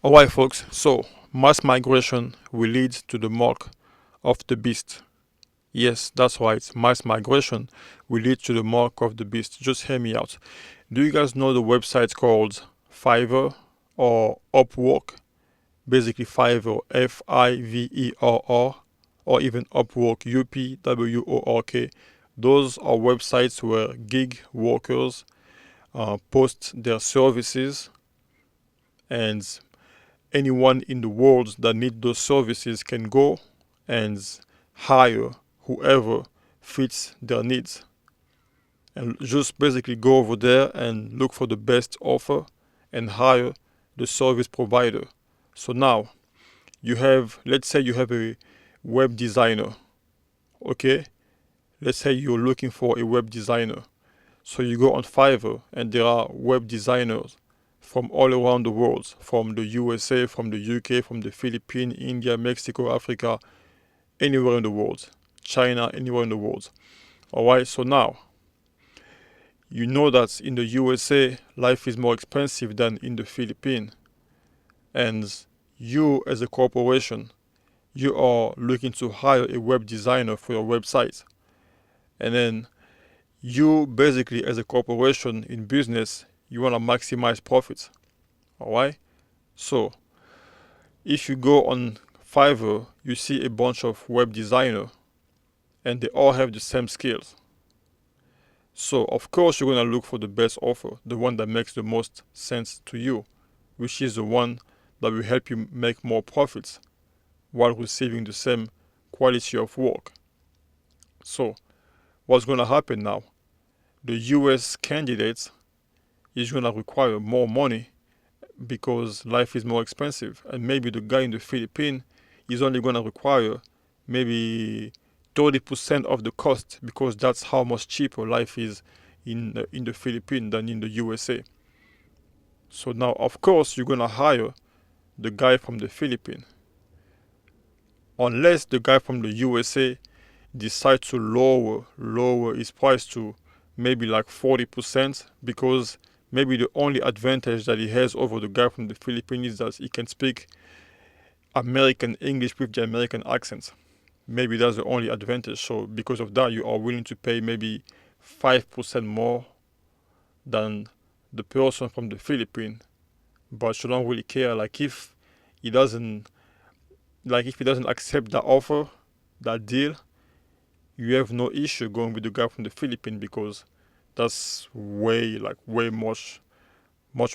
Alright, folks, so mass migration will lead to the mark of the beast. Yes, that's right, mass migration will lead to the mark of the beast. Just hear me out. Do you guys know the website called Fiverr or Upwork? Basically, Fiverr, Fiverr, or even Upwork, Upwork. Those are websites where gig workers post their services, and anyone in the world that need those services can go and hire whoever fits their needs, and just basically go over there and look for the best offer and hire the service provider. So now let's say you have a web designer. Okay, let's say you're looking for a web designer. So you go on Fiverr, and there are web designers from all around the world, from the USA, from the UK, from the Philippines, India, Mexico, Africa, anywhere in the world, China, anywhere in the world. Alright, so now you know that in the USA life is more expensive than in the Philippines, and you as a corporation, you are looking to hire a web designer for your website. And then you basically, as a corporation in business, you want to maximize profits. Alright? So if you go on Fiverr, you see a bunch of web designers, and they all have the same skills. So of course you're gonna look for the best offer, the one that makes the most sense to you, which is the one that will help you make more profits while receiving the same quality of work. So what's gonna happen now? The US candidates is gonna require more money because life is more expensive, and maybe the guy in the Philippines is only gonna require maybe 30% of the cost, because that's how much cheaper life is in the Philippines than in the USA. So now, of course, you're gonna hire the guy from the Philippines, unless the guy from the USA decides to lower his price to maybe like 40%, because maybe the only advantage that he has over the guy from the Philippines is that he can speak American English with the American accent. Maybe that's the only advantage. So because of that, you are willing to pay maybe 5% more than the person from the Philippines, but you don't really care. Like if he doesn't accept that offer, that deal, you have no issue going with the guy from the Philippines, because that's way much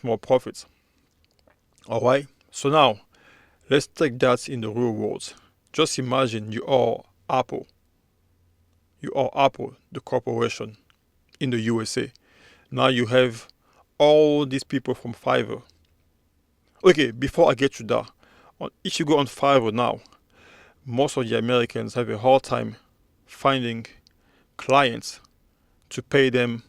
more profits. Alright? So now let's take that in the real world. Just imagine you are Apple. You are Apple, the corporation in the USA. Now you have all these people from Fiverr. Okay, before I get to that, if you go on Fiverr now, most of the Americans have a hard time finding clients to pay them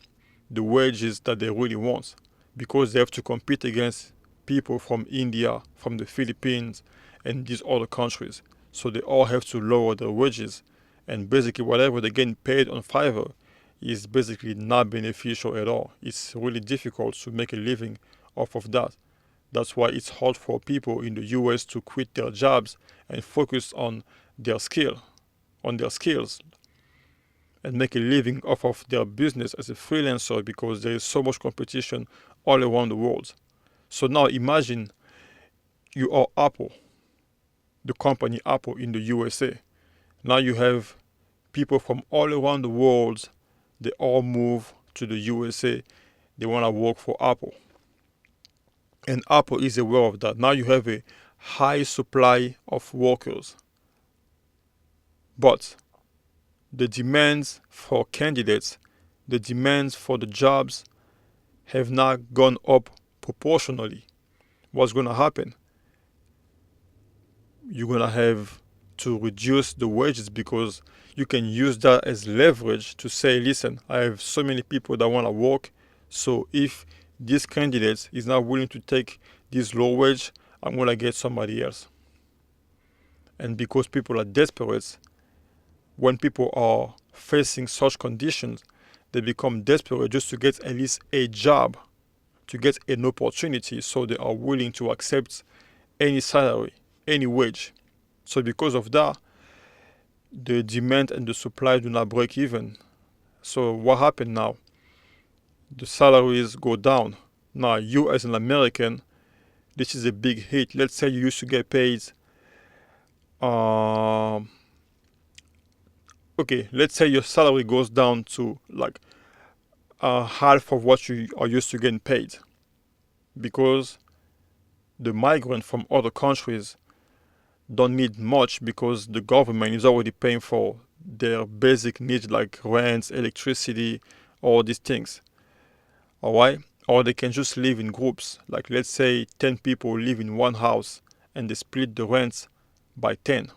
the wages that they really want, because they have to compete against people from India, from the Philippines, and these other countries. So they all have to lower their wages, and basically whatever they're getting paid on Fiverr is basically not beneficial at all. It's really difficult to make a living off of that. That's why it's hard for people in the US to quit their jobs and focus on their skills, and make a living off of their business as a freelancer, because there is so much competition all around the world. So now imagine you are Apple, the company Apple in the USA. Now you have people from all around the world, they all move to the USA. They want to work for Apple. And Apple is aware of that. Now you have a high supply of workers. But the demands for candidates, the demands for the jobs have not gone up proportionally. What's going to happen? You're going to have to reduce the wages, because you can use that as leverage to say, listen, I have so many people that want to work. So if this candidate is not willing to take this low wage, I'm going to get somebody else. And because people are desperate, when people are facing such conditions, they become desperate just to get at least a job, to get an opportunity. So they are willing to accept any salary, any wage. So because of that, the demand and the supply do not break even. So what happened now? The salaries go down. Now you as an American, this is a big hit. Let's say you used to get paid um okay, let's say your salary goes down to like half of what you are used to getting paid because the migrant from other countries don't need much because the government is already paying for their basic needs like rent, electricity, all these things. All right? Or they can just live in groups. Like let's say 10 people live in one house and they split the rent by 10.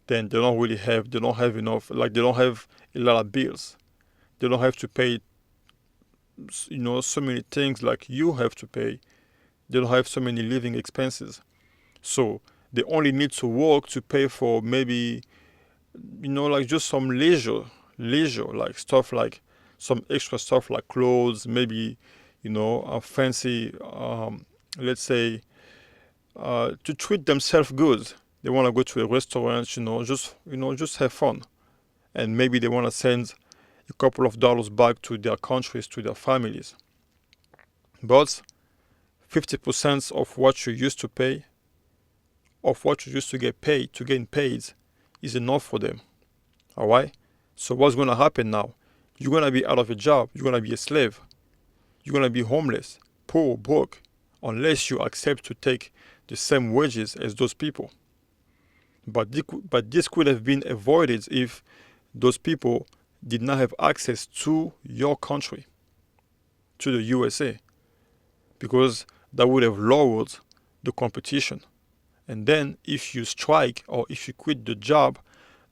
Then they don't have enough, like they don't have a lot of bills. They don't have to pay, so many things like you have to pay. They don't have so many living expenses. So they only need to work to pay for maybe, like just some leisure, like stuff like some extra stuff like clothes, maybe, a fancy, let's say, to treat themselves good. They want to go to a restaurant, just have fun. And maybe they want to send a couple of dollars back to their countries, to their families. But 50% of what you used to pay, of what you used to get paid, to getting paid, is enough for them. All right? So what's going to happen now? You're going to be out of a job. You're going to be a slave. You're going to be homeless, poor, broke, unless you accept to take the same wages as those people. But this could have been avoided if those people did not have access to your country, to the USA, because that would have lowered the competition. And then if you strike or if you quit the job,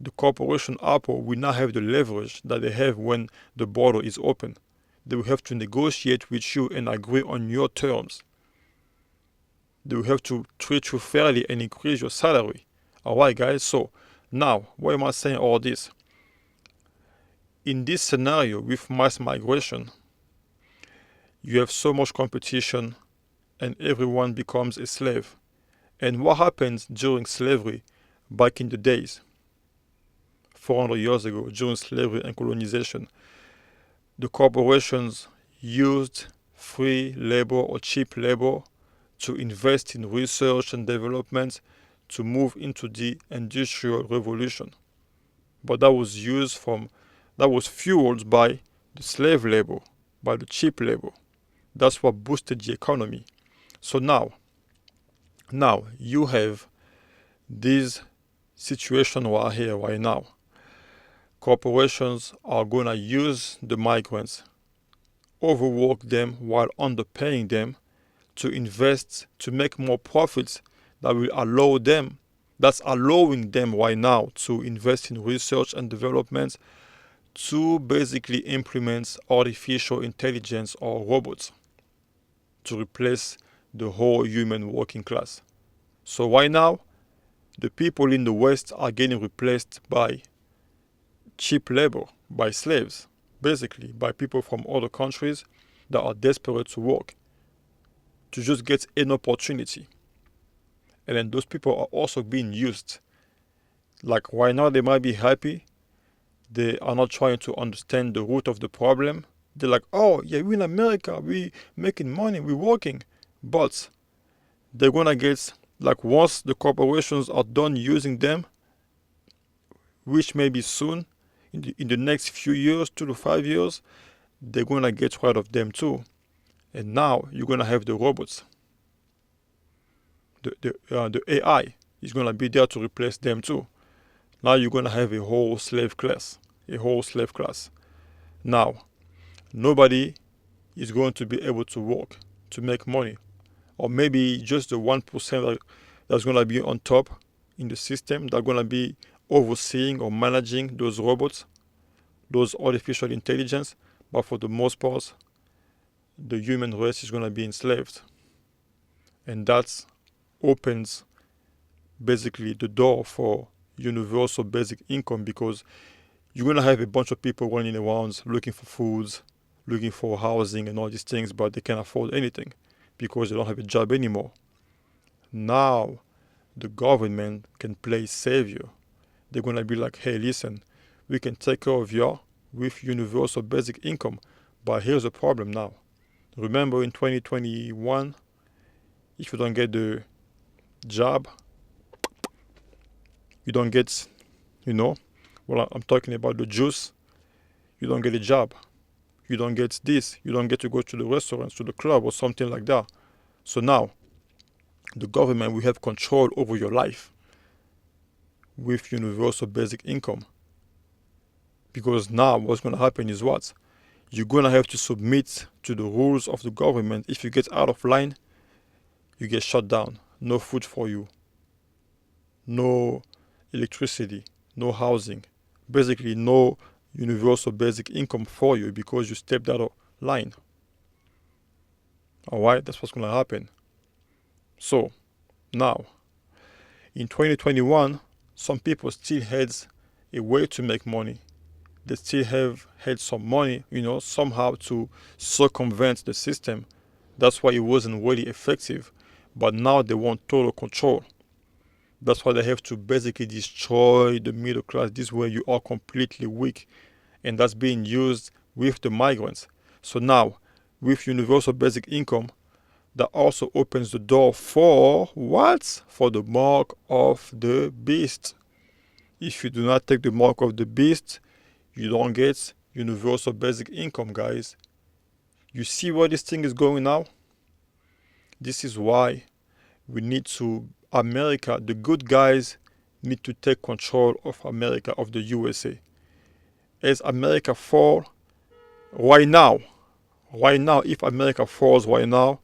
the corporation Apple will not have the leverage that they have when the border is open. They will have to negotiate with you and agree on your terms. They will have to treat you fairly and increase your salary. Alright, guys, so now, why am I saying all this? In this scenario with mass migration, you have so much competition and everyone becomes a slave. And what happens during slavery back in the days, 400 years ago, during slavery and colonization? The corporations used free labor or cheap labor to invest in research and development to move into the industrial revolution. But that was fueled by the slave labor, by the cheap labor. That's what boosted the economy. So now you have this situation right here, right now. Corporations are gonna use the migrants, overwork them while underpaying them to invest, to make more profits that will allow them, that's allowing them right now to invest in research and development to basically implement artificial intelligence or robots to replace the whole human working class. So right now, the people in the West are getting replaced by cheap labor, by slaves, basically by people from other countries that are desperate to work, to just get an opportunity. And then those people are also being used. Like right now they might be happy, they are not trying to understand the root of the problem. They're like, oh yeah, we're in America, we making money, we working. But they're gonna get, like once the corporations are done using them, which may be soon, in the next few years, 2 to 5 years, they're gonna get rid of them too. And now you're gonna have the robots. The AI is gonna be there to replace them too. Now you're gonna have a whole slave class. A whole slave class. Now, nobody is going to be able to work, to make money. Or maybe just the 1% that's gonna be on top in the system, that's gonna be overseeing or managing those robots, those artificial intelligence. But for the most part, the human race is gonna be enslaved. And that opens basically the door for universal basic income, because you're gonna have a bunch of people running around looking for foods, looking for housing and all these things, but they can't afford anything because they don't have a job anymore. Now the government can play savior. They're gonna be like, hey, listen, we can take care of you with universal basic income, but here's the problem now. Remember in 2021, if you don't get the job, you don't get, well, I'm talking about the juice, you don't get a job. You don't get this, you don't get to go to the restaurants, to the club, or something like that. So now, the government will have control over your life with universal basic income. Because now, what's going to happen is what? You're going to have to submit to the rules of the government. If you get out of line, you get shut down. No food for you, no electricity, no housing. Basically, no universal basic income for you because you stepped out of line. Alright, that's what's going to happen. So, now, in 2021, some people still had a way to make money. They still have had some money, somehow to circumvent the system. That's why it wasn't really effective. But now they want total control. That's why they have to basically destroy the middle class. This way you are completely weak. And that's being used with the migrants. So now, with universal basic income, that also opens the door for what? For the mark of the beast. If you do not take the mark of the beast, you don't get universal basic income, guys. You see where this thing is going now? This is why we need America, the good guys need to take control of America, of the USA. As America fall, right now, if America falls right now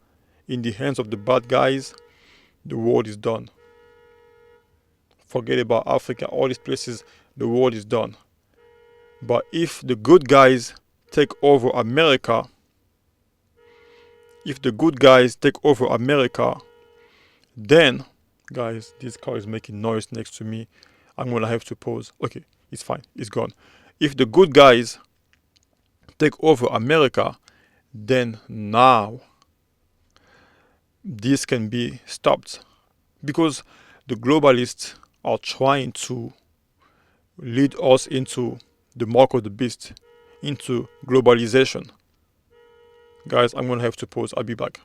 in the hands of the bad guys, the world is done. Forget about Africa, all these places, the world is done. But if the good guys take over America, then, guys, this car is making noise next to me. I'm gonna have to pause. Okay, it's fine, it's gone. If the good guys take over America, then now this can be stopped. Because the globalists are trying to lead us into the mark of the beast, into globalization. Guys, I'm gonna have to pause. I'll be back.